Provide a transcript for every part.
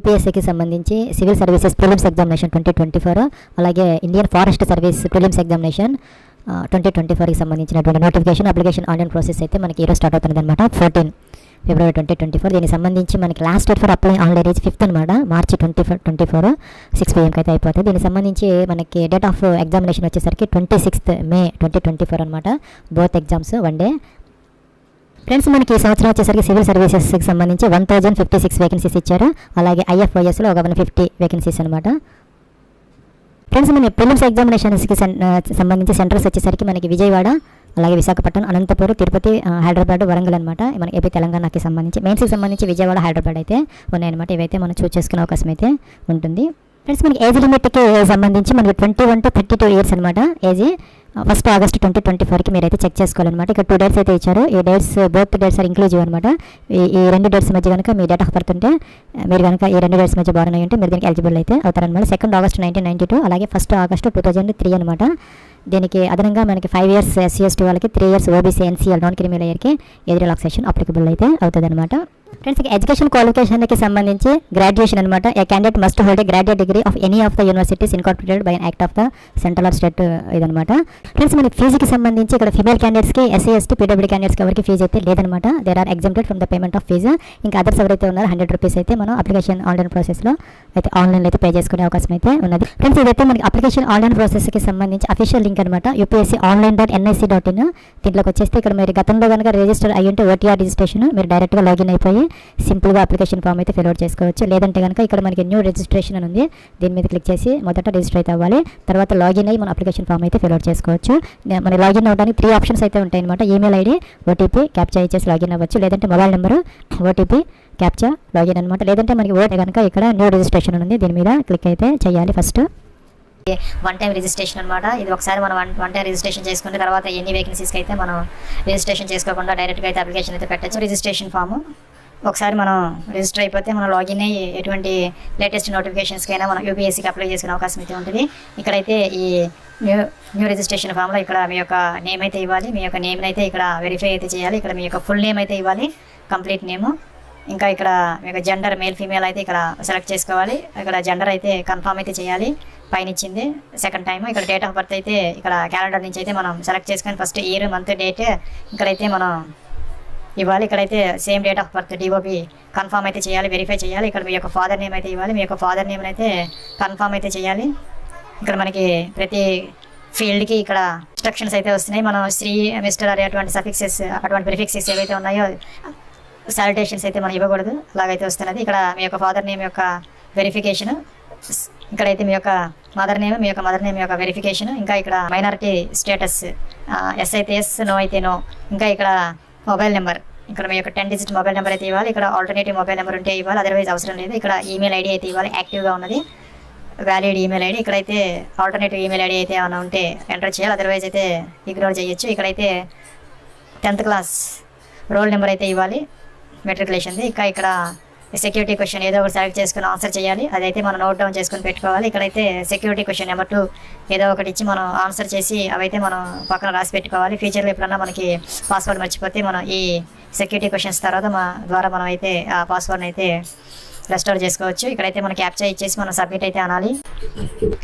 యూపీఎస్సీకి సంబంధించి civil services prelims examination 2024, అలాగే Indian forest service prelims examination 2024కి సంబంధించినటువంటి నోటిఫికేషన్ అప్లికేషన్ ఆన్లైన్ ప్రాసెస్ అయితే మనకి ఈరోజు స్టార్ట్ అవుతుంది అనమాట. 14 ఫిబ్రవరి 2024. దీనికి సంబంధించి మనకి last date for apply online age 5th అనమాట, మార్చి 2024 6 PM అయితే అయిపోతుంది. దీనికి సంబంధించి మనకి డేట్ ఆఫ్ ఎగ్జామినేషన్ వచ్చేసరికి 26th మే 2024 అనమాట. Both exams one day. Friends, మనకి ఈ సంవత్సరం వచ్చేసరికి సివిల్ సర్వీసెస్కి సంబంధించి 1056 వేకెన్సీస్ ఇచ్చారు. అలాగే ఐఎఫ్ఓఎస్లో ఒక 150 వేకెన్సీస్ అనమాట. ఫ్రెండ్స్, మన ప్రిలిమ్స్ ఎగ్జామినేషన్స్కి సంబంధించి సెంటర్స్ వచ్చేసరికి మనకి విజయవాడ, అలాగే విశాఖపట్నం, అనంతపురం, తిరుపతి, హైదరాబాద్, వరంగల్ అనమాట. మన ఏపీ తెలంగాణకి సంబంధించి మెయిన్స్కి సంబంధించి విజయవాడ, హైదరాబాద్ అయితే ఉన్నాయన్నమాట. ఇవైతే మనం చూస్ చేసుకునే అవకాశం అయితే ఉంటుంది. ఫ్రెండ్స్, మనకి ఏజ్ లిమిట్కి సంబంధించి మనకి 21 to 32 ఇయర్స్ అనమాట. ఏజ్ 1st August 2024కి మీరైతే చెక్ చేసుకోవాలన్నమాట. ఇక్కడ 2 డేట్స్ అయితే ఇచ్చారు. ఈ dates both dates are inclusive అనమాట. ఈ 2 డేట్స్ మధ్య కనుక మీ డేట్ ఆఫ్ బర్త్ ఉంటే, మీరు కనుక ఈ 2 డేట్స్ మధ్య బాగా ఉంటే మీరు దీనికి ఎలిజిబుల్ అయితే అవుతారనమాట. 2nd August 1992, అలాగే 1st August 2003 అనమాట. దీనికి అదనంగా మనకి 5 years SC/ST వాళ్ళకి, 3 years OBC NCL non criminal ఇయర్కి ఏజ్ రిలాక్సేషన్ అప్లికబుల్ అయితే అవుతుంది అనమాట. ఫ్రెండ్స్, ఎడ్యుకేషన్ క్వాలిఫికేషన్కి సంబంధించి గ్రాడ్యుయేషన్ అనమాట. A candidate must hold a graduate degree of any of the universities incorporated by act of the central or state ఇదనమాట. Friends, మనకి ఫీజుకి సంబంధించి ఇక్కడ ఫీమేల్ క్యాండిడేట్స్కి, SC/ST PWD క్యాండిడేట్స్కి ఎవరికి ఫీజు అయితే లేదనమాట. There are exempted from the payment of fee. ఇంకా అదర్స్ ఎవరైతే ఉన్నారో 100 రూపీస్ అయితే మనం అప్లికేషన్ ఆన్లైన్ ప్రాసెస్లో అయితే ఆన్లైన్లో అయితే పే చేసుకునే అవకాశం అయితే ఉన్నది. ఫ్రెండ్స్, ఇదైతే మనకి అప్లికేషన్ ఆన్లైన్ ప్రాసెస్కి సంబంధించి అఫీషియల్ లింక్ అనమాట. UPSC-online.nic.in. దీంట్లోకి వచ్చేస్తే ఇక్కడ మీరు గతంలో కనుక రిజిస్టర్ అయ్యి ఉంటే OTR రిజిస్ట్రేషన్ మీరు డైరెక్ట్గా లాగిన్ అయిపోయి సింపుల్గా అప్లికేషన్ ఫామ్ అయితే ఫిల్ అవుట్ చేసుకోవచ్చు. లేదంటే కనుక ఇక్కడ మనకి న్యూ రిజిస్ట్రేషన్ అని ఉంది, దీని మీద క్లిక్ చేసి మొదట రిజిస్టర్ అయితే అవ్వాలి. తర్వాత లాగిన్ అయ్యి మన అప్లికేషన్ ఫామ్ అయితే ఫిల్ అవుట్ చేసుకోవచ్చు. మన లాగిన్ అవ్వడానికి 3 ఆప్షన్స్ అయితే ఉంటాయి అనమాట. ఈమెయిల్ ID, OTP, క్యాప్చా ఇచ్చేసి లాగిన్ అవ్వచ్చు. లేదంటే mobile number, OTP, captcha, login అనమాట. లేదంటే మనకి ఓటే కనుక ఇక్కడ న్యూ రిజిస్ట్రేషన్ ఉంది, దీని మీద క్లిక్ అయితే చేయాలి. ఫస్ట్ వన్ టైం రిజిస్ట్రేషన్ అనమాట. ఇది ఒకసారి మనం వన్ టైం రిజిస్ట్రేషన్ చేసుకున్న తర్వాత ఎన్ని వేకెన్సీస్కి అయితే మనం రిజిస్ట్రేషన్ చేసుకోకుండా డైరెక్ట్గా అయితే అప్లికేషన్ అయితే పెట్టచ్చు. రిజిస్ట్రేషన్ ఫామ్ ఒకసారి మనం రిజిస్టర్ అయిపోతే మనం లాగిన్ అయ్యి ఎటువంటి లేటెస్ట్ నోటిఫికేషన్స్కి అయినా మనం UPSCకి అప్లై చేసుకునే అవకాశం అయితే ఉంటుంది. ఇక్కడైతే ఈ న్యూ రిజిస్ట్రేషన్ ఫామ్లో ఇక్కడ మీ యొక్క నేమ్ అయితే ఇవ్వాలి. మీ యొక్క నేమ్ని అయితే ఇక్కడ వెరిఫై అయితే చేయాలి. ఇక్కడ మీ యొక్క ఫుల్ నేమ్ అయితే ఇవ్వాలి, కంప్లీట్ నేము. ఇంకా ఇక్కడ మీ యొక్క జెండర్ మేల్ ఫీమేల్ అయితే ఇక్కడ సెలెక్ట్ చేసుకోవాలి. ఇక్కడ జెండర్ అయితే కన్ఫర్మ్ అయితే చేయాలి, పైన ఇచ్చింది. సెకండ్ టైం ఇక్కడ డేట్ ఆఫ్ బర్త్ అయితే ఇక్కడ క్యాలెండర్ నుంచి అయితే మనం సెలెక్ట్ చేసుకొని ఫస్ట్ ఇయర్, మంత్, డేట్ ఇక్కడైతే మనం ఇవ్వాలి. ఇక్కడైతే same date of birth DOB confirm అయితే చేయాలి, వెరిఫై చేయాలి. ఇక్కడ మీ యొక్క ఫాదర్ నేమ్ అయితే ఇవ్వాలి, మీ యొక్క ఫాదర్ నేమ్ అయితే కన్ఫర్మ్ అయితే చేయాలి. ఇక్కడ మనకి ప్రతి ఫీల్డ్కి ఇక్కడ ఇన్స్ట్రక్షన్స్ అయితే వస్తున్నాయి. మనం శ్రీ, మిస్టర్ అనే అటువంటి సఫిక్సెస్, అటువంటి ప్రిఫిక్సెస్ ఏవైతే ఉన్నాయో సాలిటేషన్స్ అయితే మనం ఇవ్వకూడదు, అలాగైతే వస్తున్నది. ఇక్కడ మీ యొక్క ఫాదర్ నేమ్ యొక్క వెరిఫికేషన్, ఇక్కడైతే మీ యొక్క మదర్ నేమ్ యొక్క వెరిఫికేషన్. ఇంకా ఇక్కడ మైనారిటీ స్టేటస్, ఎస్ అయితే ఎస్, నో అయితే నో. ఇంకా ఇక్కడ మొబైల్ నెంబర్, ఇక్కడ మీ యొక్క 10 digit మొబైల్ నెంబర్ అయితే ఇవ్వాలి. ఇక్కడ ఆల్టర్నేటివ్ మొబైల్ నెంబర్ ఉంటే ఇవ్వాలి, అదర్వైజ్ అవసరం లేదు. ఇక్కడ ఈమెయిల్ ID అయితే ఇవ్వాలి, యాక్టివ్గా ఉన్నది, వ్యాలిడ్ ఈమెయిల్ ID. ఇక్కడైతే ఆల్టర్నేటివ్ ఈమెయిల్ ID అయితే ఏమైనా ఉంటే ఎంటర్ చేయాలి, అదర్వైజ్ అయితే ఇగ్నోర్ చేయొచ్చు. ఇక్కడైతే 10th క్లాస్ రోల్ నెంబర్ అయితే ఇవ్వాలి, మెట్రికులేషన్ది. ఇంకా ఇక్కడ సెక్యూరిటీ క్వశ్చన్ ఏదో ఒకటి సెలెక్ట్ చేసుకుని ఆన్సర్ చేయాలి, అదైతే మనం నోట్ డౌన్ చేసుకుని పెట్టుకోవాలి. ఇక్కడైతే సెక్యూరిటీ క్వశ్చన్ నెంబర్ 2 ఏదో ఒకటి ఇచ్చి మనం ఆన్సర్ చేసి అవైతే మనం పక్కన రాసి పెట్టుకోవాలి. ఫ్యూచర్లో ఎప్పుడన్నా మనకి పాస్వర్డ్ మర్చిపోతే మనం ఈ సెక్యూరిటీ క్వశ్చన్స్ తర్వాత ద్వారా మనం అయితే ఆ పాస్వర్డ్ని అయితే రెస్టోర్ చేసుకోవచ్చు. ఇక్కడైతే మనం క్యాప్చా ఇచ్చేసి మనం సబ్మిట్ అయితే అనాలి.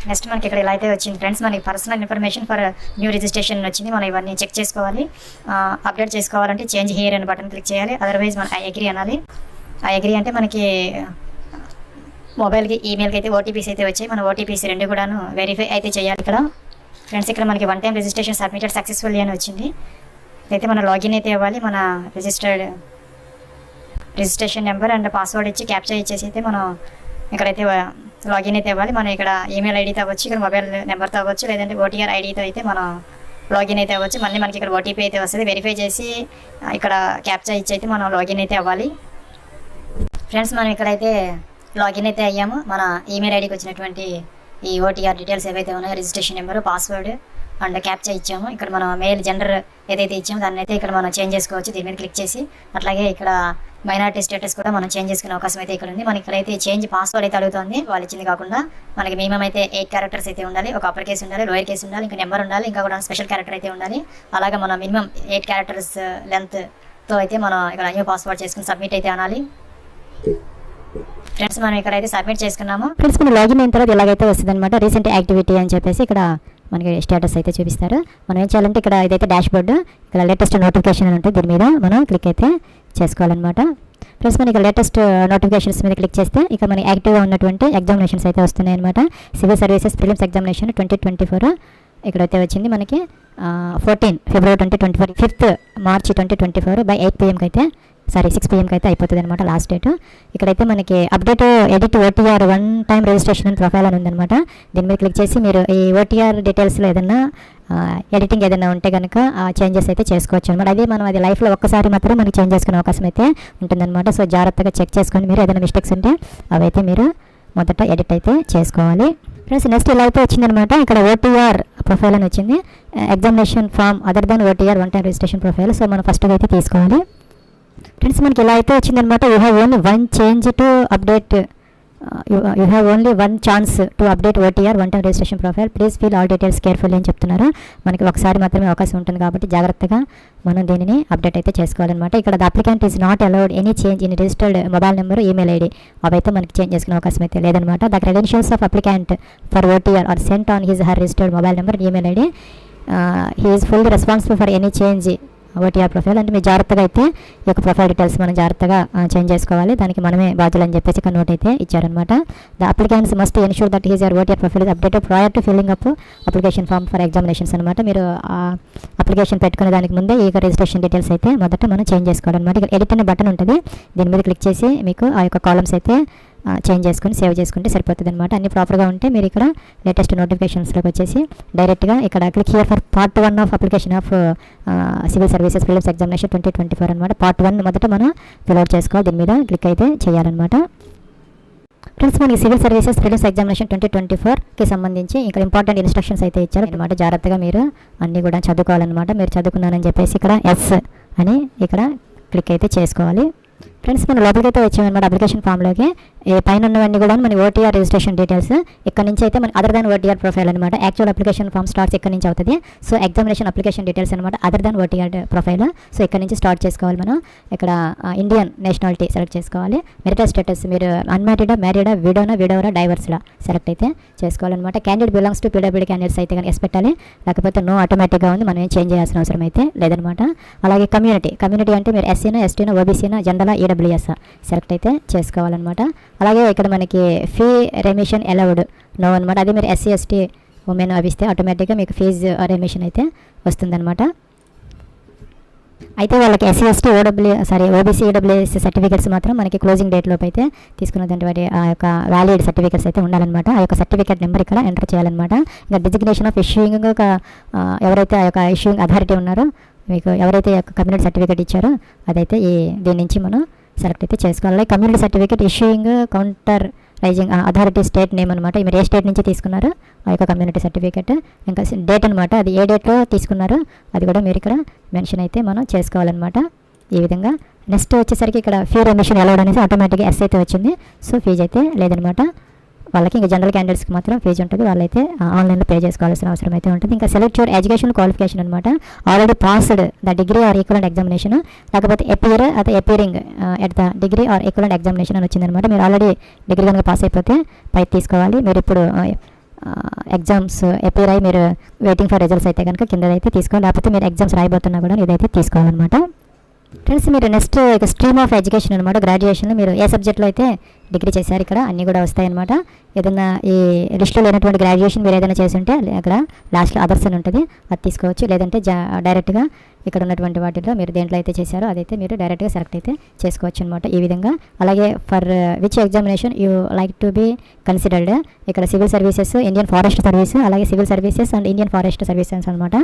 నెక్స్ట్ మనకి ఇక్కడ ఇలా అయితే వచ్చింది. ఫ్రెండ్స్, మనకి personal information for new registration వచ్చింది. మనం ఇవన్నీ చెక్ చేసుకోవాలి. అప్డేట్ చేసుకోవాలంటే చేంజ్ హియర్ అనే బటన్ క్లిక్ చేయాలి, అదర్వైజ్ మనం ఐ అగ్రీ అనాలి. ఐ అగ్రీ అంటే మనకి మొబైల్కి, ఈమెయిల్కి అయితే OTPs అయితే వచ్చాయి. మన OTPs రెండు కూడాను వెరిఫై అయితే చేయాలి. ఇక్కడ ఫ్రెండ్స్, ఇక్కడ మనకి one time registration submitted successfully అని వచ్చింది. అయితే మన లాగిన్ అయితే ఇవ్వాలి, మన రిజిస్ట్రేషన్ నెంబర్ అండ్ పాస్వర్డ్ ఇచ్చి క్యాప్చా ఇచ్చేసి అయితే మనం ఇక్కడైతే లాగిన్ అయితే ఇవ్వాలి. మనం ఇక్కడ ఈమెయిల్ ఐడితో అవ్వచ్చు, ఇక్కడ మొబైల్ నెంబర్తో అవ్వచ్చు, లేదంటే OTR ఐడితో అయితే మనం లాగిన్ అయితే అవ్వచ్చు. మళ్ళీ మనకి ఇక్కడ OTP అయితే వస్తుంది, వెరిఫై చేసి ఇక్కడ క్యాప్చా ఇచ్చి అయితే మనం లాగిన్ అయితే అవ్వాలి. ఫ్రెండ్స్, మనం ఇక్కడైతే లాగిన్ అయితే అయ్యాము. మన ఈమెయిల్ ఐడికి వచ్చినటువంటి ఈ OTR డీటెయిల్స్ ఏవైతే ఉన్నాయో, registration number, password and captcha ఇచ్చాము. ఇక్కడ మనం మెయిల్, జెండర్ ఏదైతే ఇచ్చామో దాన్ని అయితే ఇక్కడ మనం చేంజ్ చేసుకోవచ్చు, దీని మీద క్లిక్ చేసి. అట్లాగే ఇక్కడ మైనారిటీ స్టేటస్ కూడా మనం చేంజ్ చేసుకునే అవకాశం అయితే ఇక్కడ ఉంది. మనకి ఇక్కడైతే చేంజ్ పాస్వర్డ్ అయితే అడుగుతుంది, వాళ్ళు ఇచ్చింది కాకుండా. మనకి మినిమం అయితే 8 characters అయితే ఉండాలి, ఒక అప్పర్ కేసు ఉండాలి, లోయర్ కేసు ఉండాలి, ఇంకా నెంబర్ ఉండాలి, ఇంకా కూడా స్పెషల్ క్యారెక్టర్ అయితే ఉండాలి. అలాగే మనం మినిమం 8 characters లెంత్తో అయితే మనం ఇక్కడ న్యూ పాస్వర్డ్ చేసుకుని సబ్మిట్ అయితే అనాలి. ఫ్రెండ్స్ మనం ఇక్కడ అయితే సబ్మిట్ చేసుకున్నాము. ఫ్రెండ్స్ మనం లాగిన్ అయిన తర్వాత ఇలాగైతే వస్తుంది అనమాట. రీసెంట్ యాక్టివిటీ అని చెప్పేసి ఇక్కడ మనకి స్టేటస్ అయితే చూపిస్తారు. మనం ఏం చేయాలంటే ఇక్కడ ఇదైతే డాష్ బోర్డు, ఇక్కడ లేటెస్ట్ నోటిఫికేషన్ అని ఉంటుంది, దీని మీద మనం క్లిక్ అయితే చేసుకోవాలన్నమాట. ఫ్రెండ్స్ మనకి ఇక్కడ లేటెస్ట్ నోటిఫికేషన్స్ మీద క్లిక్ చేస్తే ఇక మనకి యాక్టివ్గా ఉన్నటువంటి ఎగ్జామినేషన్స్ అయితే వస్తున్నాయి అనమాట. సివిల్ సర్వీసెస్ ప్రిలిమ్స్ ఎగ్జామినేషన్ 2024 ఇక్కడైతే వచ్చింది మనకి 14 ఫిబ్రవరి 2024, 5th మార్చి 2024 by 8 PM అయితే 6 PM అయితే అయిపోతుంది అనమాట లాస్ట్ డేట్. ఇక్కడైతే మనకి update edit OTR 1 time registration profile అని ఉందన్నమాట. దీని మీద క్లిక్ చేసి మీరు ఈ ఓటీఆర్ డీటెయిల్స్లో ఏదన్నా ఎడిటింగ్ ఏదైనా ఉంటే కనుక చేంజెస్ అయితే చేసుకోవచ్చు అనమాట. అదే మనం అది లైఫ్లో ఒక్కసారి మాత్రం మనకి చేంజ్ చేసుకునే అవకాశం అయితే ఉంటుందన్నమాట. సో జాగ్రత్తగా చెక్ చేసుకొని మీరు ఏదైనా మిస్టేక్స్ ఉంటే అవైతే మీరు మొదట ఎడిట్ అయితే చేసుకోవాలి. ఫ్రెండ్స్ నెక్స్ట్ ఇలా అయితే వచ్చిందనమాట. ఇక్కడ ఓటీఆర్ ప్రొఫైల్ అని వచ్చింది, examination form other than OTR 1 time registration profile. So మనం ఫస్ట్ అయితే తీసుకోవాలి. ఫ్రెండ్స్ మనకి ఇలా అయితే వచ్చిందనమాట. You have only one change to update, you have only one chance to update OTR 1 time registration profile, please fill all details carefully అని చెప్తున్నారు. మనకి ఒకసారి మాత్రమే అవకాశం ఉంటుంది కాబట్టి జాగ్రత్తగా మనం దీనిని అప్డేట్ అయితే చేసుకోవాలన్నమాట. ఇక్కడ the applicant is not allowed any change in registered mobile number, email ID అవైతే మనకి చేంజ్ చేసుకునే అవకాశం అయితే లేదనమాట. The credentials of applicant for OTR are sent on his her registered mobile number, email ID, he is fully responsible for any change OTR profile. అంటే మీరు జాగ్రత్తగా అయితే ఈ యొక్క ప్రొఫైల్ డీటెయిల్స్ మనం జాగ్రత్తగా చేంజ్ చేసుకోవాలి, దానికి మనమే బాధ్యులు అని చెప్పేసి ఒక నోట్ అయితే ఇచ్చారనమాట. The applicants must ensure that his OTR profile is updated prior to filling up application form for examinations అనమాట. మీరు అప్లికేషన్ పెట్టుకునే దానికి ముందే ఈ రిజిస్ట్రేషన్ డీటెయిల్స్ అయితే మొదట మనం చేంజ్ చేసుకోవాలన్నమాట. ఇక్కడ ఎడిట్ అనే బటన్ ఉంటుంది, దీని మీద క్లిక్ చేసి మీకు ఆ యొక్క కాలమ్స్ అయితే చేంజ్ చేసుకొని సేవ్ చేసుకుంటే సరిపోతుంది అనమాట. అన్ని ప్రాపర్గా ఉంటే మీరు ఇక్కడ లేటెస్ట్ నోటిఫికేషన్స్లోకి వచ్చేసి డైరెక్ట్గా ఇక్కడ click here for part 1 of application of civil services prelims examination 2024 అనమాట. పార్ట్ 1 మొదట మనం ఫిల్అవుట్ చేసుకోవాలి, దీని మీద క్లిక్ అయితే చేయాలన్నమాట. ఫ్రెండ్స్ మనకి సివిల్ సర్వీసెస్ ప్రిలిమ్స్ ఎగ్జామినేషన్ 2024కి సంబంధించి ఇక్కడ ఇంపార్టెంట్ ఇన్స్ట్రక్షన్స్ అయితే ఇచ్చారు అనమాట. జాగ్రత్తగా మీరు అన్నీ కూడా చదువుకోవాలన్నమాట. మీరు చదువుకున్నానని చెప్పేసి ఇక్కడ ఎస్ అని ఇక్కడ క్లిక్ అయితే చేసుకోవాలి. ఫ్రెండ్స్ మనం లోపలికి అయితే వచ్చామన్నమాట. అప్లికేషన్ ఫామ్లోకి పైన ఉన్నవన్నీ కూడా మన ఓటీఆర్ రిజిస్ట్రేషన్ డీటెయిల్స్, ఇక్కడ నుంచి అయితే మన అదర్ దాన్ ఓటీఆర్ ప్రొఫైల్ అనమాట. యాక్చువల్ అప్లికేషన్ ఫామ్ స్టార్ట్స్ ఇక్కడ నుంచి అవుతుంది. సో ఎగ్జామినేషన్ అప్లికేషన్ డీటెయిల్స్ అనమాట, other than OTR profile. So ఇక్కడ నుంచి స్టార్ట్ చేసుకోవాలి మనం. ఇక్కడ ఇండియన్ నేషనాలిటీ సెలెక్ట్ చేసుకోవాలి. మెరిటల్ స్టేటస్ మీరు అన్మ్యారీడా, మ్యారీడా, విడోవరా, డైవర్స్లా సెలెక్ట్ అయితే చేసుకోవాలన్నమాట. Candidate belongs to PWD candidates అయితే కానీ ఎస్ పెట్టాలి, లేకపోతే నో ఆటోమేటిక్గా ఉంది, మనం ఏం చేంజ్ చేయాల్సిన అవసరం అయితే లేదనమాట. అలాగే కమ్యూనిటీ అంటే మీరు ఎస్సీనా, ఎస్టీనా, ఓబీసీనా, జనరల్, ఈడబ్ల్యూఎస్ సెలెక్ట్ అయితే చేసుకోవాలన్నమాట. అలాగే ఇక్కడ మనకి ఫీ రెమిషన్ అలౌడ్ నో అనమాట. అదే మీరు ఎస్సీ, ఎస్టీ, ఉమెన్ అవి ఇస్తే ఆటోమేటిక్గా మీకు ఫీజు రెమిషన్ అయితే వస్తుందన్నమాట. అయితే వాళ్ళకి SC, ST, OBC, EWS certificates మాత్రం మనకి క్లోజింగ్ డేట్ లోపు అయితే తీసుకున్నటువంటి వాటి ఆ యొక్క వ్యాలిడ్ సర్టిఫికేట్స్ అయితే ఉండాలన్నమాట. ఆ యొక్క సర్టిఫికేట్ నెంబర్ ఇక్కడ ఎంటర్ చేయాలన్నమాట. ఇంకా డిజిగ్నేషన్ ఆఫ్ ఇష్యూయింగ్ ఎవరైతే ఆ యొక్క ఇష్యూయింగ్ అథారిటీ ఉన్నారో, మీకు ఎవరైతే కమ్యూనిటీ సర్టిఫికేట్ ఇచ్చారో అదైతే దీని నుంచి మనం సెలెక్ట్ అయితే చేసుకోవాలి. Community certificate issuing counter raising authority state name అనమాట. మీరు ఏ స్టేట్ నుంచి తీసుకున్నారో ఆ యొక్క కమ్యూనిటీ సర్టిఫికేట్, ఇంకా డేట్ అనమాట, అది ఏ డేట్లో తీసుకున్నారో అది కూడా మీరు ఇక్కడ మెన్షన్ అయితే మనం చేసుకోవాలన్నమాట. ఈ విధంగా నెక్స్ట్ వచ్చేసరికి ఇక్కడ ఫీ రెమిషన్ అలౌడ్ అనేసి ఆటోమేటిక్గా ఎస్ అయితే వచ్చింది. సో ఫీజు అయితే లేదనమాట. వాళ్ళకి ఇంకా జనరల్ క్యాండిడేట్స్కి మాత్రం ఫీజు ఉంటుంది, వాళ్ళైతే ఆన్లైన్లో పే చేసుకోవాల్సిన అవసరం అయితే ఉంటుంది. ఇంకా సెలెక్ట్ యువర్ ఎడ్యుకేషన్ క్వాలిఫికేషన్ అనమాట. Already passed the degree or equivalent examination, లేకపోతే appearing at the degree or equivalent examination అని వచ్చిందనమాట. మీరు ఆల్రెడీ డిగ్రీ కనుక పాస్ అయిపోతే పై తీసుకోవాలి. మీరు ఇప్పుడు ఎగ్జామ్స్ అపియర్ అయ్యి మీరు వెయిటింగ్ ఫర్ రిజల్ట్స్ అయితే కనుక కింద అయితే తీసుకోవాలి, లేకపోతే మీరు ఎగ్జామ్స్ రాయబోతున్నా కూడా ఇదైతే తీసుకోవాలన్నమాట. ఫ్రెండ్స్ మీరు నెక్స్ట్ ఇక స్ట్రీమ్ ఆఫ్ ఎడ్యుకేషన్ అనమాట. గ్రాడ్యుయేషన్లో మీరు ఏ సబ్జెక్ట్లో అయితే డిగ్రీ చేశారు ఇక్కడ అన్నీ కూడా వస్తాయన్నమాట. ఏదైనా ఈ లిస్టులో లేనటువంటి గ్రాడ్యుయేషన్ మీరు ఏదైనా చేసి ఉంటే అక్కడ లాస్ట్లో అదర్స్ అని ఉంటుంది, అది తీసుకోవచ్చు. లేదంటే డైరెక్ట్గా ఇక్కడ ఉన్నటువంటి వాటిలో మీరు దేంట్లో అయితే చేశారో అదైతే మీరు డైరెక్ట్గా సెలెక్ట్ అయితే చేసుకోవచ్చు అనమాట. ఈ విధంగా అలాగే for which examination you like to be considered, ఇక్కడ civil services, Indian forest service, అలాగే civil services and Indian forest services అనమాట.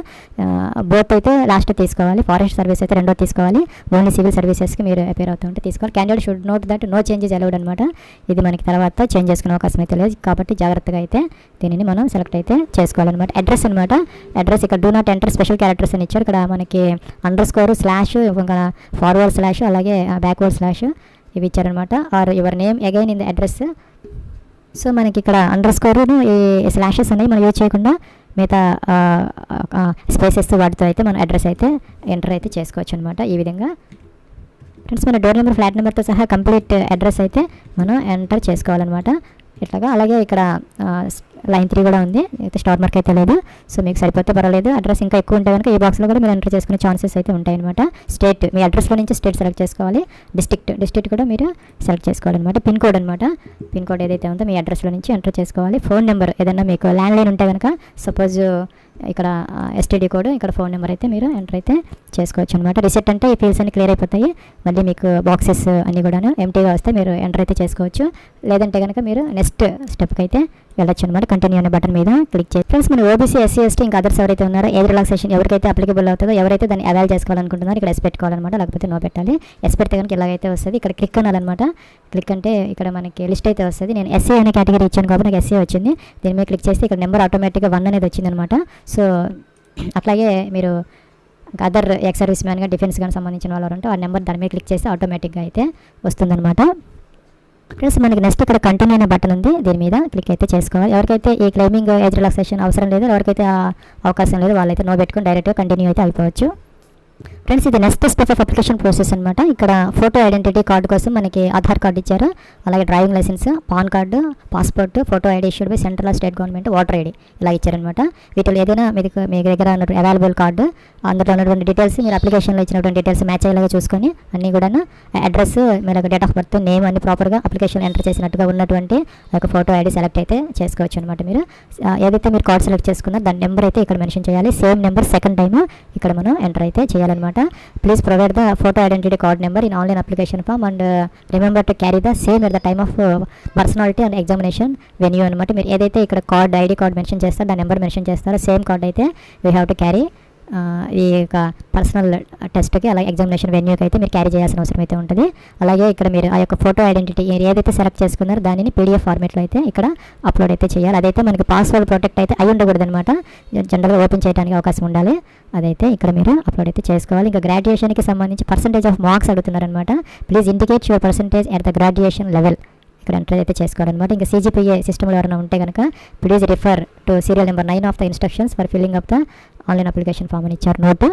బోత్ అయితే లాస్ట్ తీసుకోవాలి, ఫారెస్ట్ సర్వీస్ అయితే రెండో తీసుకోవాలి. ఓన్లీ సివిల్ సర్వీసెస్కి మీరు అపేర్ అవుతూ ఉంటే తీసుకోవాలి. Candidate should note that no changes allowed అనమాట. ఇది మనకి తర్వాత చేంజ్ చేసుకునే అవకాశం అయితే లేదు, కాబట్టి జాగ్రత్తగా అయితే దీనిని మనం సెలెక్ట్ అయితే చేసుకోవాలన్నమాట. అడ్రస్ అనమాట. అడ్రస్ ఇక్కడ do not enter special characters అని ఇచ్చారు. ఇక్కడ మనకి _, స్లాష్, ఇంకా ఫార్వర్డ్ స్లాష్, అలాగే బ్యాక్వర్డ్ స్లాష్ ఇవి ఇచ్చారనమాట. Or your name again in the address. So మనకి ఇక్కడ _ ఈ స్లాషెస్ అనేవి మనం యూజ్ చేయకుండా మిగతా స్పేసెస్ వాటితో అయితే మన అడ్రస్ అయితే ఎంటర్ అయితే చేసుకోవచ్చు అనమాట. ఈ విధంగా ఫ్రెండ్స్ మన డోర్ నెంబర్ ఫ్లాట్ నెంబర్తో సహా కంప్లీట్ అడ్రస్ అయితే మనం ఎంటర్ చేసుకోవాలన్నమాట. ఇట్లాగా అలాగే ఇక్కడ లైన్ 3 కూడా ఉంది, అయితే స్టార్ మార్క్ అయితే లేదు. సో మీకు సరిపోతే పర్వాలేదు. అడ్రస్ ఇంకా ఎక్కువ ఉంటే కనుక ఈ బాక్స్లో కూడా మీరు ఎంటర్ చేసుకునే ఛాన్సెస్ అయితే ఉంటాయన్నమాట. స్టేట్ మీ అడ్రస్లో నుంచి స్టేట్ సెలెక్ట్ చేసుకోవాలి. డిస్ట్రిక్ట్ కూడా మీరు సెలెక్ట్ చేసుకోవాలన్నమాట. పిన్ కోడ్ అనమాట, పిన్ కోడ్ ఏదైతే ఉందో మీ అడ్రస్లో నుంచి ఎంటర్ చేసుకోవాలి. ఫోన్ నెంబర్ ఏదైనా మీకు ల్యాండ్ లైన్ ఉంటే కనుక సపోజ్ ఇక్కడ ఎస్టీడీ కోడ్, ఇక్కడ ఫోన్ నెంబర్ అయితే మీరు ఎంటర్ అయితే చేసుకోవచ్చు అనమాట. రిసెట్ అంటే ఈ ఫీల్డ్స్ అన్ని క్లియర్ అయిపోతాయి. మళ్ళీ మీకు బాక్సెస్ అన్నీ కూడా ఎంటీగా వస్తే మీరు ఎంటర్ అయితే చేసుకోవచ్చు. లేదంటే కనుక మీరు నెక్స్ట్ స్టెప్కి అయితే వెళ్ళొచ్చు అనమాట. కంటిన్యూ అనే బటన్ మీద క్లిక్ చేయండి. ఫ్రెండ్స్ మన ఓబీసీ, ఎస్సీ, ఎస్టీ ఇంకా అదర్స్ ఎవరైతే ఉన్నారో ఏజ్ రిలాక్సేషన్ ఎవరికైతే అప్లికబుల్ అవుతుందో, ఎవరైతే దాన్ని అవైల్ చేసుకోవాలనుకుంటున్నారో ఇక్కడ ఎస్ పెట్టుకోవాలన్నమాట, లేకపోతే నో పెట్టాలి. ఎస్ పెడితే కనుక ఇలాగైతే వస్తుంది. ఇక్కడ క్లిక్ అనాలన్నమాట. క్లిక్ అంటే ఇక్కడ మనకి లిస్ట్ అయితే వస్తుంది. నేను ఎస్సీ అనే కేటగిరీ ఇచ్చాను కాబట్టి నాకు ఎస్సీ వచ్చింది. దీని మీద క్లిక్ చేస్తే ఇక్కడ నెంబర్ ఆటోమేటిక్గా 1 అనేది వచ్చిందనమాట. సో అట్లాగే మీరు అదర్ ఎక్స్ సర్వీస్ మ్యాన్ గా డిఫెన్స్ కానీ సంబంధించిన వాళ్ళు ఉంటే ఆ నెంబర్ దాని మీద క్లిక్ చేస్తే ఆటోమేటిక్గా అయితే వస్తుందన్నమాట. ఫ్రెండ్స్ మనకి నెక్స్ట్ ఇక్కడ కంటిన్యూ అనే బటన్ ఉంది, దీని మీద క్లిక్ అయితే చేసుకోవాలి. ఎవరికైతే ఈ క్లెయిమింగ్ ఏజ్ రిలాక్సేషన్ అవసరం లేదు, ఎవరికైతే అవకాశం లేదు వాళ్ళైతే నో పెట్టుకుని డైరెక్ట్గా కంటిన్యూ అయితే అయిపోవచ్చు. ఫ్రెండ్స్ ఇది next step of application process అనమాట. ఇక్కడ ఫోటో ఐడెంటిటీ కార్డు కోసం మనకి ఆధార్ కార్డు ఇచ్చారు, అలాగే driving licence, PAN card, passport, photo ID issued by central state government, voter ID ఇలా ఇచ్చారనమాట. వీటిలో ఏదైనా మీ దగ్గర అవైలబుల్ కార్డు, అందులో ఉన్నటువంటి డీటెయిల్స్ మీరు అప్లికేషన్లో ఇచ్చినటువంటి డీటెయిల్స్ మ్యాచ్ అయ్యేలాగా చూసుకొని అన్నీ కూడా అడ్రస్, మీరు డేట్ ఆఫ్ బర్త్, నేమ్ అన్ని ప్రాపర్గా అప్లికేషన్ ఎంటర్ చేసినట్టుగా ఉన్నటువంటి ఒక ఫోటో ఐడి సెలెక్ట్ అయితే చేసుకోవచ్చు అనమాట. మీరు ఏదైతే మీరు కార్డ్ సెలెక్ట్ చేసుకున్నారో దాని నెంబర్ అయితే ఇక్కడ మెన్షన్ చేయాలి. సేమ్ నెంబర్ సెకండ్ టైం ఇక్కడ మనం ఎంటర్ అయితే చేయాలన్నమాట. Please provide the photo identity card number in online application form and remember to carry the same at the time of personality and examination venue అనమాట. మీరు ఏదైతే ఇక్కడ ID card mention చేస్తారో దాని నెంబర్ మెన్షన్ చేస్తారో same card అయితే we have to carry ఈ యొక్క పర్సనల్ టెస్ట్కి, అలాగే ఎగ్జామినేషన్ వెన్యూకి అయితే మీరు క్యారీ చేయాల్సిన అవసరం అయితే ఉంటుంది. అలాగే ఇక్కడ మీరు ఆ యొక్క ఫోటో ఐడెంటిటీ ఏదైతే సెలెక్ట్ చేసుకున్నారో దానిని పీడిఎఫ్ ఫార్మేట్లో అయితే ఇక్కడ అప్లోడ్ అయితే చేయాలి. అదైతే మనకి పాస్వర్డ్ ప్రొటెక్ట్ అయితే అయి ఉండకూడదు అనమాట, జనరల్గా ఓపెన్ చేయడానికి అవకాశం ఉండాలి. అదైతే ఇక్కడ మీరు అప్లోడ్ అయితే చేసుకోవాలి. ఇంకా గ్రాడ్యుయేషన్కి సంబంధించి పర్సంటేజ్ ఆఫ్ మార్క్స్ అడుగుతున్నారనమాట. Please indicate your percentage at the graduation level ఇక్కడ ఎంటర్ అయితే చేసుకోవాలన్నమాట. ఇంకా CGPA సిస్టమ్లో ఎవరైనా ఉంటే కనుక please refer to serial number 9 of the instructions for filling up the online application form అని ఇచ్చారు నోట్.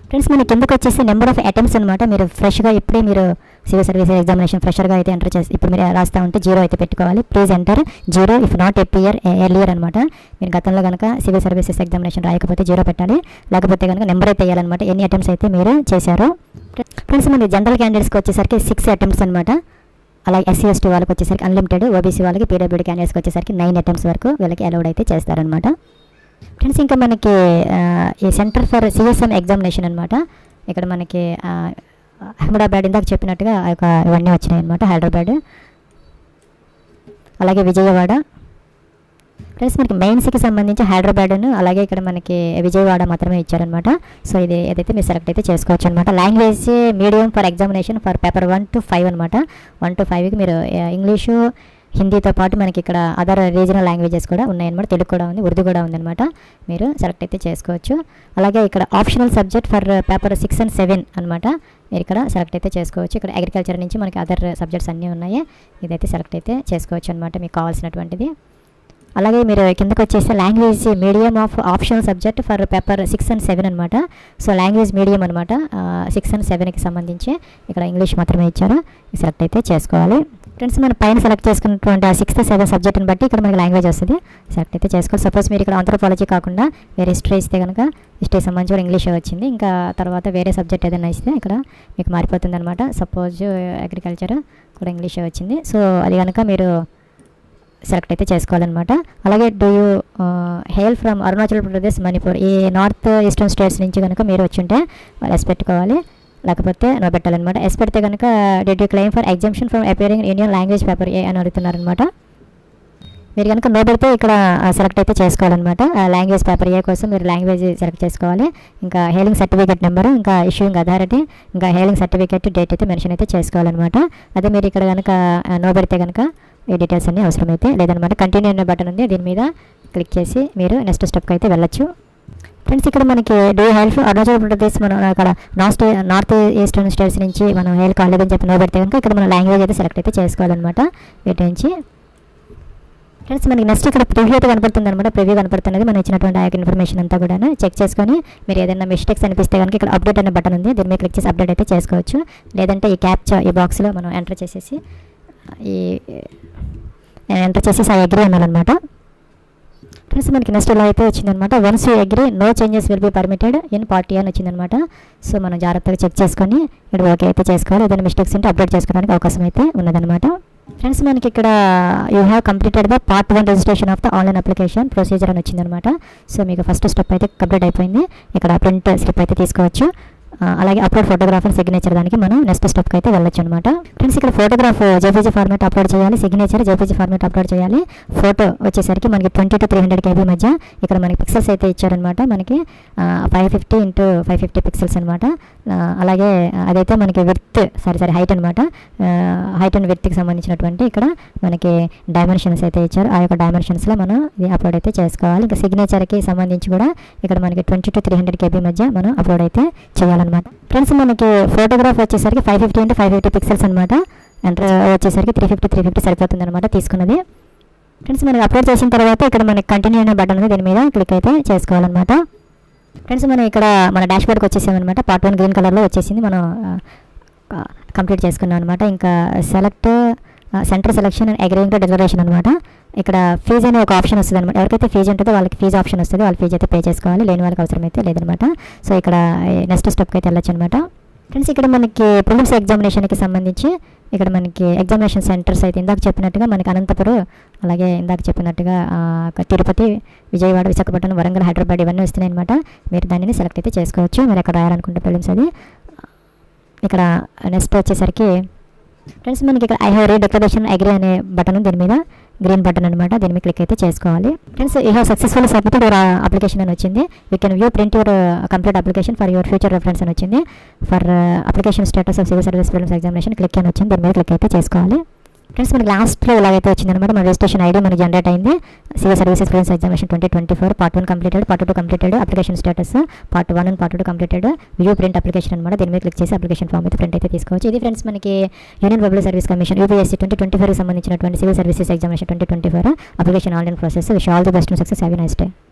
ఫ్రెండ్స్ మన కిందకు వచ్చేసి నెంబర్ ఆఫ్ అటెంప్ట్స్ అనమాట. మీరు ఫ్రెష్గా ఇప్పుడే మీరు సివిల్ సర్వీసెస్ ఎగ్జామినేషన్ ఫ్రెషర్గా అయితే ఎంటర్ చేసి ఇప్పుడు మీరు రాస్తా ఉంటే 0 అయితే పెట్టుకోవాలి. Please enter 0 if not appear earlier అనమాట. మీరు గతంలో కనుక సివిల్ సర్వీసెస్ ఎగ్జామినేషన్ రాయకపోతే 0 పెట్టాలి, లేకపోతే కనుక నెంబర్ అయితే వేయాలన్నమాట, ఎన్ని అటెంప్ట్స్ అయితే మీరు చేశారో. ఫ్రెండ్స్ మన జనరల్ క్యాండిడేట్స్కి వచ్చేసరికి 6 అటెంప్ట్స్ అనమాట. అలాగే SC ST వాళ్ళకి వచ్చేసరికి అన్లిమిటెడ్, OBC వాళ్ళకి PWD క్యాండిడేట్స్కి వచ్చేసరికి 9 అటెంప్ట్స్ వరకు వీళ్ళకి అలౌడ్ అయితే చేస్తారనమాట. ఫ్రెండ్స్ ఇంకా మనకి ఈ సెంటర్ ఫర్ CSM ఎగ్జామినేషన్ అనమాట. ఇక్కడ మనకి అహ్మదాబాద్ ఇందాక చెప్పినట్టుగా ఇవన్నీ వచ్చినాయి అనమాట. హైదరాబాద్, అలాగే విజయవాడ. ఫ్రెండ్స్ మనకి మెయిన్స్కి సంబంధించి హైదరాబాద్ను అలాగే ఇక్కడ మనకి విజయవాడ మాత్రమే ఇచ్చారనమాట. సో ఇది ఏదైతే మీరు సెలెక్ట్ అయితే చేసుకోవచ్చు అనమాట. Language medium for examination for paper 1 to 5 అనమాట. 1 to 5కి మీరు ఇంగ్లీషు, హిందీతో పాటు మనకి ఇక్కడ అదర్ రీజనల్ లాంగ్వేజెస్ కూడా ఉన్నాయన్నమాట. తెలుగు కూడా ఉంది, ఉర్దూ కూడా ఉందన్నమాట. మీరు సెలెక్ట్ అయితే చేసుకోవచ్చు. అలాగే ఇక్కడ optional subject for paper 6 and 7 అనమాట. మీరు ఇక్కడ సెలెక్ట్ అయితే చేసుకోవచ్చు. ఇక్కడ అగ్రికల్చర్ నుంచి మనకి అదర్ సబ్జెక్ట్స్ అన్నీ ఉన్నాయి. ఇదైతే సెలెక్ట్ అయితే చేసుకోవచ్చు అనమాట మీకు కావాల్సినటువంటిది. అలాగే మీరు కిందకు వచ్చేసి language medium of optional subject for paper 6 and 7 అనమాట. సో లాంగ్వేజ్ మీడియం అనమాట. 6 and 7కి సంబంధించి ఇక్కడ ఇంగ్లీష్ మాత్రమే ఇచ్చారు, సెలెక్ట్ అయితే చేసుకోవాలి. ఫ్రెండ్స్ మనం పైన సెలెక్ట్ చేసుకున్నటువంటి 6th, 7th సబ్జెక్ట్ని బట్టి ఇక్కడ మనకి లాంగ్వేజ్ వస్తుంది, సెలెక్ట్ అయితే చేసుకోవాలి. సపోజ్ మీరు ఇక్కడ ఆంథ్రోపాలజీ కాకుండా వేరే హిస్టరీ ఇస్తే కనుక హిస్టరీ సంబంధించి కూడా ఇంగ్లీష్ వచ్చింది, ఇంకా తర్వాత వేరే సబ్జెక్ట్ ఏదైనా ఇస్తే ఇక్కడ మీకు మారిపోతుంది అనమాట. సపోజ్ అగ్రికల్చర్ కూడా ఇంగ్లీష్ వచ్చింది. సో అది కనుక మీరు సెలెక్ట్ అయితే చేసుకోవాలన్నమాట. అలాగే do you hail from Arunachal Pradesh, Manipur, ఈ నార్త్ ఈస్టర్న్ స్టేట్స్ నుంచి కనుక మీరు వచ్చుంటే ఎస్ పెట్టుకోవాలి, లేకపోతే నో పెట్టాలన్నమాట. ఎస్ పెడితే కనుక did you claim for exemption from appearing Indian language paper ఏ అని అడుగుతున్నారనమాట. మీరు కనుక నో పెడితే ఇక్కడ సెలెక్ట్ అయితే చేసుకోవాలన్నమాట. లాంగ్వేజ్ పేపర్ ఏ కోసం మీరు లాంగ్వేజ్ సెలెక్ట్ చేసుకోవాలి. ఇంకా హెయిలింగ్ సర్టిఫికేట్ నెంబరు, ఇంకా ఇష్యూయింగ్ అథారిటీ, ఇంకా హెయిలింగ్ సర్టిఫికేట్ డేట్ అయితే మెన్షన్ అయితే చేసుకోవాలన్నమాట. అదే మీరు ఇక్కడ కనుక నో పెడితే కనుక ఈ డీటెయిల్స్ అన్నీ అవసరమైతే లేదనమాట. కంటిన్యూ అనే బటన్ ఉంది, దీని మీద క్లిక్ చేసి మీరు నెక్స్ట్ స్టెప్కి అయితే వెళ్ళొచ్చు. ఫ్రెండ్స్ ఇక్కడ మనకి డూ హెల్ప్ అరుణాచల్ ప్రదేశ్, మనం అక్కడ నార్త్ ఈస్టర్న్ స్టేట్స్ నుంచి మనం హెయిల్ కాలేదని చెప్పి నో పెడితే కనుక ఇక్కడ మనం లాంగ్వేజ్ అయితే సెలెక్ట్ అయితే చేసుకోవాలన్నమాట. వీటి నుంచి ఫ్రెండ్స్ మనకి నెక్స్ట్ ఇక్కడ ప్రివ్యూ అయితే కనపడుతుంది అనమాట. ప్రివ్యూ కనపడుతున్నది మనం ఇచ్చినటువంటి ఆ యొక్క ఇన్ఫర్మేషన్ అంతా కూడా చెక్ చేసుకొని మీరు ఏదైనా మిస్టేక్స్ అనిపిస్తే కనుక ఇక్కడ అప్డేట్ అనే బటన్ ఉంది, దీని మీద క్లిక్ చేసి అప్డేట్ అయితే చేసుకోవచ్చు. లేదంటే ఈ క్యాప్చా ఈ బాక్స్లో మనం ఎంటర్ చేసేసి ఆ అగ్రీ అనాలన్నమాట. ఫ్రెండ్స్ మనకి నెక్స్ట్ ఇలా అయితే వచ్చిందనమాట. Once you agree no changes will be permitted in party అని వచ్చిందనమాట. సో మనం జాగ్రత్తగా చెక్ చేసుకొని ఇక్కడ ఓకే అయితే చేసుకోవాలి. ఏదైనా మిస్టేక్స్ ఉంటే అప్డేట్ చేసుకోవడానికి అవకాశం అయితే ఉన్నదనమాట. ఫ్రెండ్స్ మనకి ఇక్కడ you have completed the part 1 registration of the online application procedure అని వచ్చిందనమాట. సో మీకు ఫస్ట్ స్టెప్ అయితే కంప్లీట్ అయిపోయింది. ఇక్కడ ప్రింట్ స్లిప్ అయితే తీసుకోవచ్చు. అలాగే అప్లోడ్ ఫోటోగ్రాఫ్ అండ్ సిగ్నేచర్ దానికి మనం నెక్స్ట్ స్టెప్కి అయితే వెళ్ళొచ్చు అనమాట. ఫ్రెండ్స్ ఇక్కడ ఫోటోగ్రాఫ్ జేపీజీ ఫార్మాట్ అప్లోడ్ చేయాలి, సిగ్నేచర్ జేపీజీ ఫార్మాట్ అప్లోడ్ చేయాలి. ఫోటో వచ్చేసరికి మనకి 20 to 300 KB మధ్య ఇక్కడ మనకి పిక్సెల్స్ అయితే ఇచ్చారనమాట. మనకి 550 into 550 పిక్సెల్స్ అనమాట. అలాగే అదైతే మనకి హైట్ అనమాట. హైట్ అండ్ విడ్త్కి సంబంధించినటువంటి ఇక్కడ మనకి డైమెన్షన్స్ అయితే ఇచ్చారు. ఆ యొక్క డైమెన్షన్స్లో మనం ఇది అప్లోడ్ అయితే చేసుకోవాలి. ఇంకా సిగ్నేచర్కి సంబంధించి కూడా ఇక్కడ మనకి 20 to 300 KB మధ్య మనం అప్లోడ్ అయితే చేయాలన్నమాట. ఫ్రెండ్స్ మనకి ఫోటోగ్రాఫ్ వచ్చేసరికి 550 into 550 పిక్సెల్స్ అనమాట. ఎంటర్ వచ్చేసరికి 350 సరిపోతుంది అనమాట తీసుకున్నది. ఫ్రెండ్స్ మనకి అప్లోడ్ చేసిన తర్వాత ఇక్కడ మనకి కంటిన్యూ అనే బటన్ ఉంది, దీని మీద క్లిక్ అయితే చేసుకోవాలన్నమాట. ఫ్రెండ్స్ మనం ఇక్కడ మన డాష్ బోర్డ్కి వచ్చేసామన్నమాట. పార్ట్ 1 గ్రీన్ కలర్లో వచ్చేసింది, మనం కంప్లీట్ చేసుకున్నాం అనమాట. ఇంకా centre selection and agreeing to declaration అనమాట. ఇక్కడ ఫీజు అనే ఒక ఆప్షన్ వస్తుంది అనమాట. ఎవరికైతే ఫీజు ఉంటుందో వాళ్ళకి ఫీజు ఆప్షన్ వస్తుంది, వాళ్ళ ఫీజు అయితే పే చేసుకోవాలి, లేని వాళ్ళకి అవసరం అయితే లేదనమాట. సో ఇక్కడ నెక్స్ట్ స్టెప్కి అయితే వెళ్ళొచ్చు అనమాట. ఫ్రెండ్స్ ఇక్కడ మనకి ప్రిలిమ్స్ ఎగ్జామినేషన్కి సంబంధించి ఇక్కడ మనకి ఎగ్జామినేషన్ సెంటర్స్ అయితే ఇందాక చెప్పినట్టుగా మనకి అనంతపురం, అలాగే ఇందాక చెప్పినట్టుగా తిరుపతి, విజయవాడ, విశాఖపట్నం, వరంగల్, హైదరాబాద్ ఇవన్నీ వస్తున్నాయి అనమాట. మీరు దానిని సెలెక్ట్ అయితే చేసుకోవచ్చు మీరు ఎక్కడ రాయాలనుకుంటే ప్రిలిమ్స్ అది. ఇక్కడ నెక్స్ట్ వచ్చేసరికి ఫ్రెండ్స్ మనకి ఇక్కడ I have read declaration agree అనే బటన్, దీని మీద గ్రీన్ బటన్ అనమాట, దీని మీద క్లిక్ అయితే చేసుకోవాలి. Friends you have successful submitted your application అని వచ్చింది. You can view print your complete application for your future reference అని వచ్చింది. For application status of civil service prelims examination click అని వచ్చింది, దీని మీద క్లిక్ అయితే చేసుకోవాలి. ఫ్రెండ్స్ మనకి లాస్ట్లో ఇలాగైతే వచ్చిందనమాట. మన రిజిస్ట్రేషన్ ఐడి మనకి జనరేట్ అయింది. Civil services prelims examination 2024 part 1 completed, part 2 completed, application status part 1 and part 2 completed, view print application అనమాట. దీని మీద క్లిక్ చేసి అప్లికేషన్ ఫామ్ అయితే ప్రింట్ అయితే తీసుకోవచ్చు. ఇది ఫ్రెండ్స్ మనకి union public service commission UPSC 2024 సంబంధించినటువంటి civil services examination 2024 application online process. Wish all the best and success. Have a nice day.